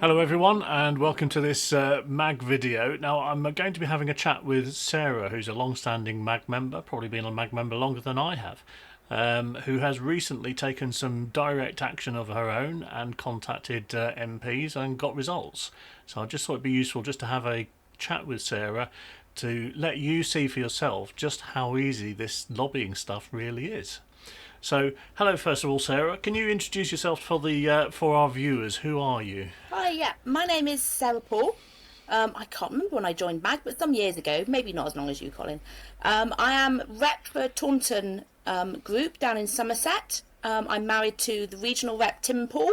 Hello everyone and welcome to this MAG video. Now I'm going to be having a chat with Sarah, who's a long-standing MAG member, probably been a MAG member longer than I have, who has recently taken some direct action of her own and contacted MPs and got results. So I just thought it'd be useful just to have a chat with Sarah to let you see for yourself just how easy this lobbying stuff really is. So, hello first of all, Sarah. Can you introduce yourself for our viewers? Who are you? Hi, yeah. My name is Sarah Paul. I can't remember when I joined MAG, but some years ago, maybe not as long as you, Colin. I am rep for Taunton group down in Somerset. I'm married to the regional rep, Tim Paul.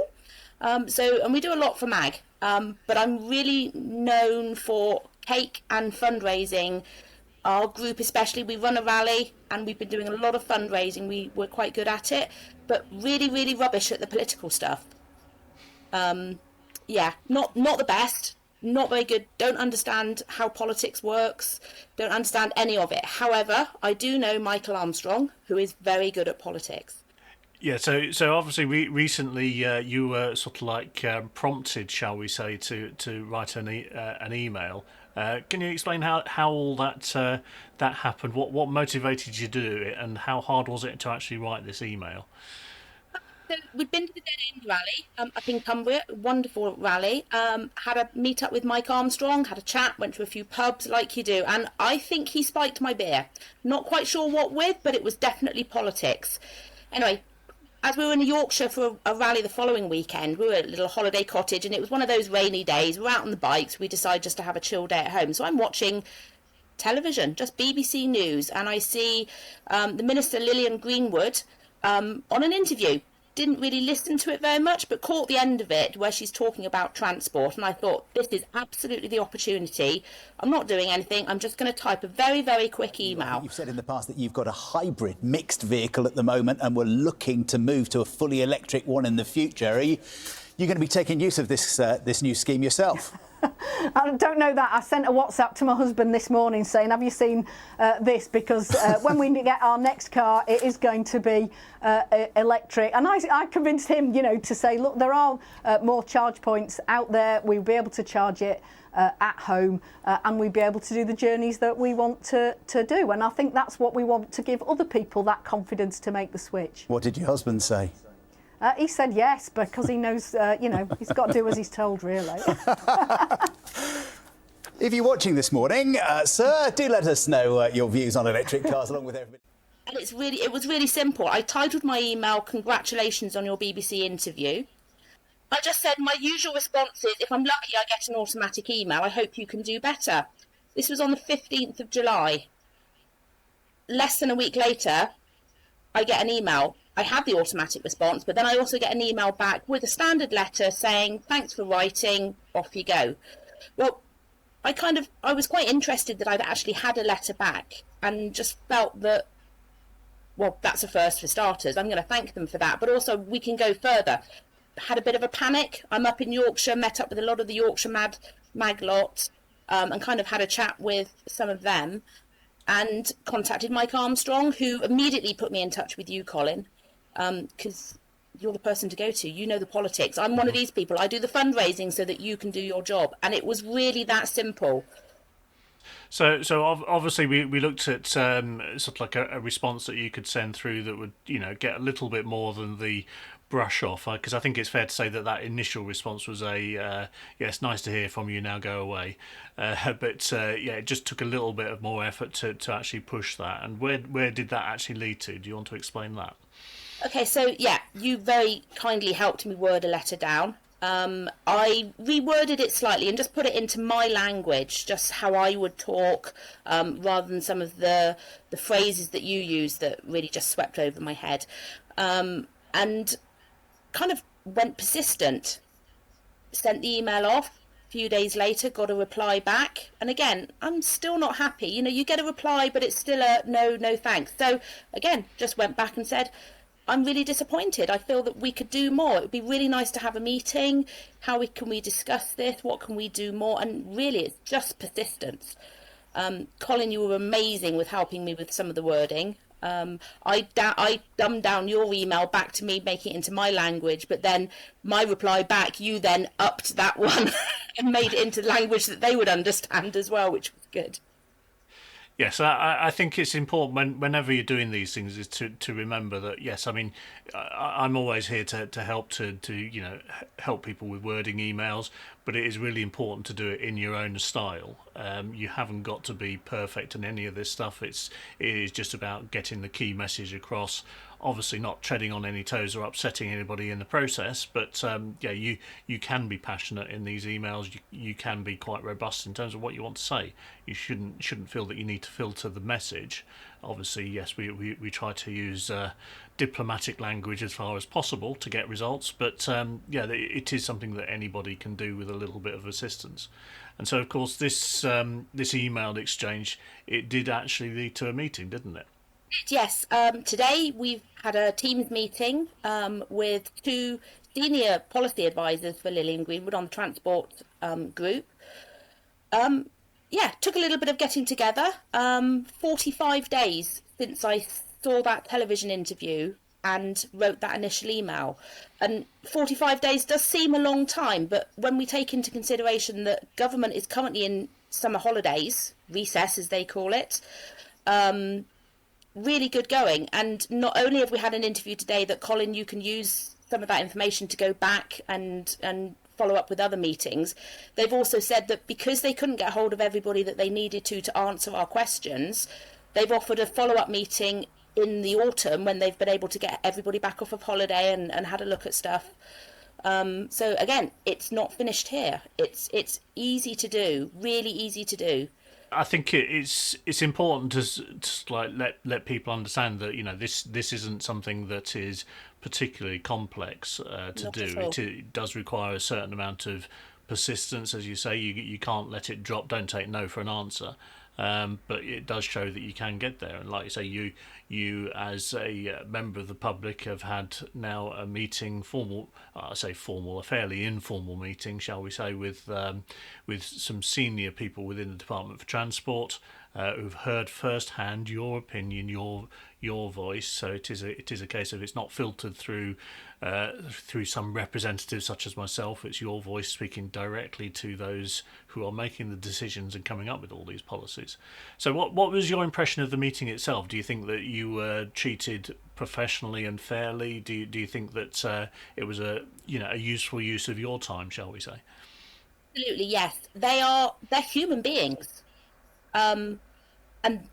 And we do a lot for MAG, but I'm really known for cake and fundraising. Our group especially, we run a rally and we've been doing a lot of fundraising. We're quite good at it, but really, really rubbish at the political stuff. Yeah, not the best, not very good, don't understand how politics works, don't understand any of it. However, I do know Michael Armstrong, who is very good at politics. Yeah, so obviously recently you were sort of like prompted, shall we say, to write an email. Can you explain how all that happened? What motivated you to do it, and how hard was it to actually write this email? So we'd been to the Dead End rally up in Cumbria, wonderful rally. Had a meet up with Mike Armstrong, had a chat, went to a few pubs like you do, and I think he spiked my beer. Not quite sure what with, but it was definitely politics. Anyway, as we were in Yorkshire for a rally the following weekend, we were at a little holiday cottage, and it was one of those rainy days. We were out on the bikes. We decided just to have a chill day at home. So I'm watching television, just BBC News, and I see the Minister Lillian Greenwood on an interview. Didn't really listen to it very much, but caught the end of it where she's talking about transport, and I thought, this is absolutely the opportunity. I'm not doing anything. I'm just going to type a very, very quick email. You've said in the past that you've got a hybrid mixed vehicle at the moment and we're looking to move to a fully electric one in the future. Are you going to be taking use of this new scheme yourself? I don't know that. I sent a WhatsApp to my husband this morning saying, have you seen this? Because when we get our next car, it is going to be electric. And I convinced him, to say, look, there are more charge points out there. We'll be able to charge it at home and we'll be able to do the journeys that we want to do. And I think that's what we want to give other people, that confidence to make the switch. What did your husband say? He said yes, because he knows, he's got to do as he's told, really. If you're watching this morning, sir, do let us know your views on electric cars, along with everybody. And it was really simple. I titled my email, "Congratulations on your BBC interview." I just said, my usual response is, if I'm lucky, I get an automatic email. I hope you can do better. This was on the 15th of July. Less than a week later, I get an email. I have the automatic response, but then I also get an email back with a standard letter saying, thanks for writing, off you go. Well, I was quite interested that I'd actually had a letter back, and just felt that, well, that's a first for starters. I'm going to thank them for that, but also we can go further. Had a bit of a panic. I'm up in Yorkshire, met up with a lot of the Yorkshire MAG lot, and kind of had a chat with some of them, and contacted Mike Armstrong, who immediately put me in touch with you, Colin. Because you're the person to go to. You know the politics. I'm one of these people. I do the fundraising so that you can do your job. And it was really that simple. So obviously we looked at sort of like a response that you could send through that would, get a little bit more than the brush off, because I think it's fair to say that initial response was yes, nice to hear from you, now go away. But it just took a little bit of more effort to actually push that. And where did that actually lead to? Do you want to explain that? Okay, so yeah, you very kindly helped me word a letter down. I reworded it slightly and just put it into my language, just how I would talk, rather than some of the phrases that you use that really just swept over my head. And kind of went persistent. Sent the email off. A few days later, got a reply back. And again, I'm still not happy. You get a reply, but it's still a no thanks. So again, just went back and said, I'm really disappointed. I feel that we could do more. It would be really nice to have a meeting. Can we discuss this? What can we do more? And really, it's just persistence. Colin, you were amazing with helping me with some of the wording. I dumbed down your email back to me, making it into my language, but then my reply back, you then upped that one and made it into language that they would understand as well, which was good. Yes, I think it's important whenever you're doing these things is to remember that, yes, I mean, I'm always here to help to help people with wording emails, but it is really important to do it in your own style. You haven't got to be perfect in any of this stuff. It is just about getting the key message across. Obviously not treading on any toes or upsetting anybody in the process, but you can be passionate in these emails. You can be quite robust in terms of what you want to say. You shouldn't feel that you need to filter the message. Obviously, yes, we try to use diplomatic language as far as possible to get results, but it is something that anybody can do with a little bit of assistance. And so, of course, this email exchange, it did actually lead to a meeting, didn't it? Yes, today we've had a Teams meeting with two senior policy advisors for Lily and Greenwood on the transport group. Took a little bit of getting together. 45 days since I saw that television interview and wrote that initial email. And 45 days does seem a long time, but when we take into consideration that government is currently in summer holidays, recess as they call it, really good going. And not only have we had an interview today that, Colin, you can use some of that information to go back and follow up with other meetings, they've also said that because they couldn't get hold of everybody that they needed to answer our questions, they've offered a follow-up meeting in the autumn when they've been able to get everybody back off of holiday and had a look at stuff. So again, it's not finished here. It's easy to do, really easy to do. I think it's important to like let people understand that this isn't something that is particularly complex to Not do. at all. It does require a certain amount of persistence, as you say. You can't let it drop. Don't take no for an answer. But it does show that you can get there. And like you say, you as a member of the public have had now a meeting, formal, I say formal, a fairly informal meeting, shall we say, with some senior people within the Department for Transport who've heard firsthand your opinion, your voice. So it is a case of it's not filtered through some representatives such as myself. It's your voice speaking directly to those who are making the decisions and coming up with all these policies. So what was your impression of the meeting itself? Do you think that you were treated professionally and fairly? Do you think that it was a useful use of your time, shall we say? Absolutely, yes. They're human beings. And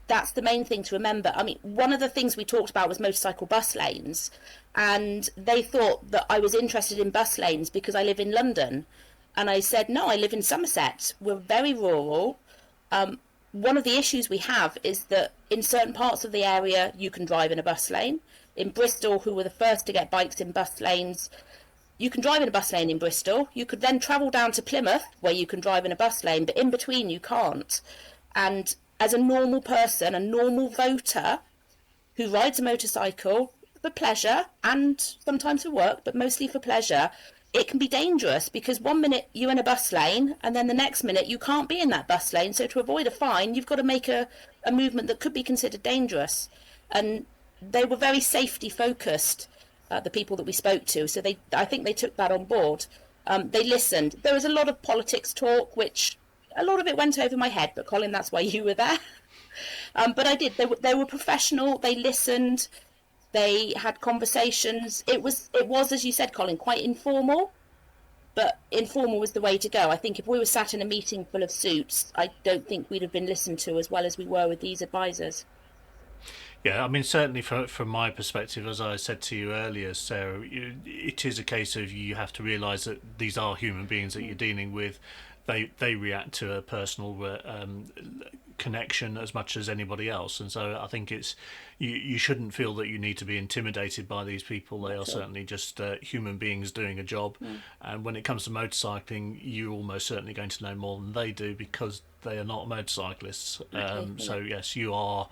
that's the main thing to remember. I mean, one of the things we talked about was motorcycle bus lanes, and they thought that I was interested in bus lanes because I live in London. And I said, no, I live in Somerset. We're very rural. One of the issues we have is that in certain parts of the area, you can drive in a bus lane. In Bristol, who were the first to get bikes in bus lanes, you can drive in a bus lane in Bristol. You could then travel down to Plymouth, where you can drive in a bus lane, but in between you can't. And as a normal person, a normal voter who rides a motorcycle for pleasure and sometimes for work, but mostly for pleasure, it can be dangerous because 1 minute you're in a bus lane and then the next minute you can't be in that bus lane. So to avoid a fine, you've got to make a movement that could be considered dangerous. And they were very safety focused, the people that we spoke to. So I think they took that on board. They listened. There was a lot of politics talk, which a lot of it went over my head, but Colin, that's why you were there. But I did. They were professional. They listened. They had conversations. It was, as you said, Colin, quite informal, but informal was the way to go. I think if we were sat in a meeting full of suits, I don't think we'd have been listened to as well as we were with these advisors. Yeah, I mean, certainly from my perspective, as I said to you earlier, Sarah, it is a case of you have to realise that these are human beings that you're dealing with. They react to a personal connection as much as anybody else, and so I think it's you shouldn't feel that you need to be intimidated by these people. They are certainly just human beings doing a job, and when it comes to motorcycling, you're almost certainly going to know more than they do because they are not motorcyclists. So yes, you are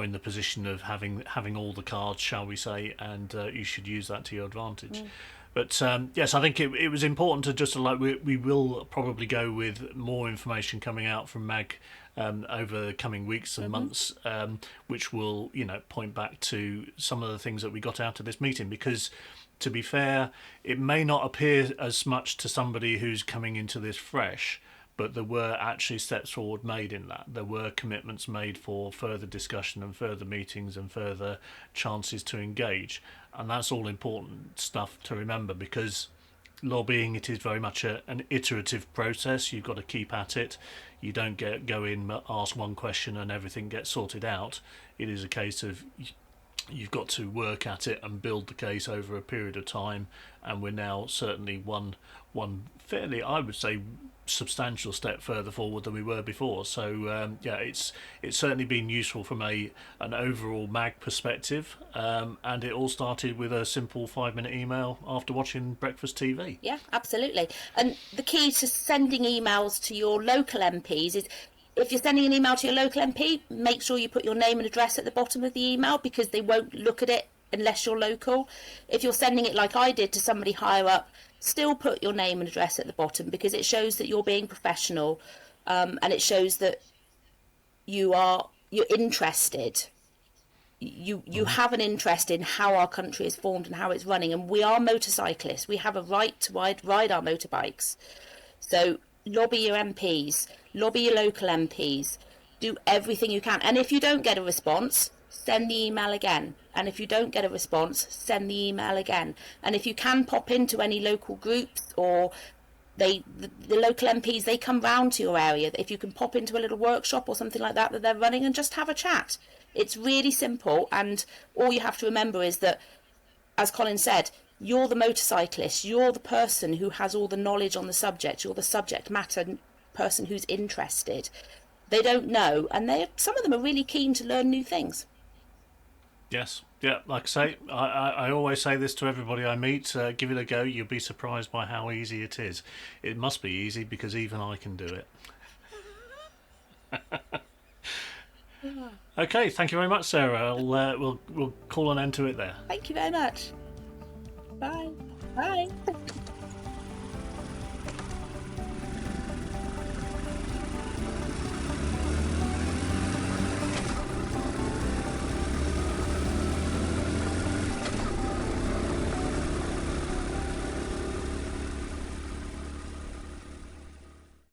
in the position of having all the cards, shall we say, and you should use that to your advantage. But yes, I think it was important to just we will probably go with more information coming out from Mag over the coming weeks and months, which will, point back to some of the things that we got out of this meeting. Because, to be fair, it may not appear as much to somebody who's coming into this fresh, but there were actually steps forward made in that. There were commitments made for further discussion and further meetings and further chances to engage. And that's all important stuff to remember, because lobbying, it is very much an iterative process. You've got to keep at it. You don't go in, ask one question and everything gets sorted out. It is a case of you've got to work at it and build the case over a period of time. And we're now certainly one fairly, I would say, substantial step further forward than we were before. So it's certainly been useful from an overall MAG perspective, and it all started with a simple 5-minute email after watching breakfast TV. Yeah, absolutely. And the key to sending emails to your local MPs is, if you're sending an email to your local MP, make sure you put your name and address at the bottom of the email, because they won't look at it unless you're local. If you're sending it like I did to somebody higher up, still put your name and address at the bottom, because it shows that you're being professional, and it shows that you're interested. You have an interest in how our country is formed and how it's running. And we are motorcyclists. We have a right to ride our motorbikes. So lobby your MPs, lobby your local MPs, do everything you can. And if you don't get a response, send the email again. And if you don't get a response, send the email again. And if you can pop into any local groups, or the local MPs, they come round to your area. If you can pop into a little workshop or something like that they're running, and just have a chat. It's really simple. And all you have to remember is that, as Colin said, you're the motorcyclist. You're the person who has all the knowledge on the subject. You're the subject matter person who's interested. They don't know, and some of them are really keen to learn new things. Yes, yeah, like I say, I always say this to everybody I meet, give it a go. You'll be surprised by how easy it is. It must be easy, because even I can do it. Okay, thank you very much, Sarah. We'll call an end to it there. Thank you very much. Bye. Bye.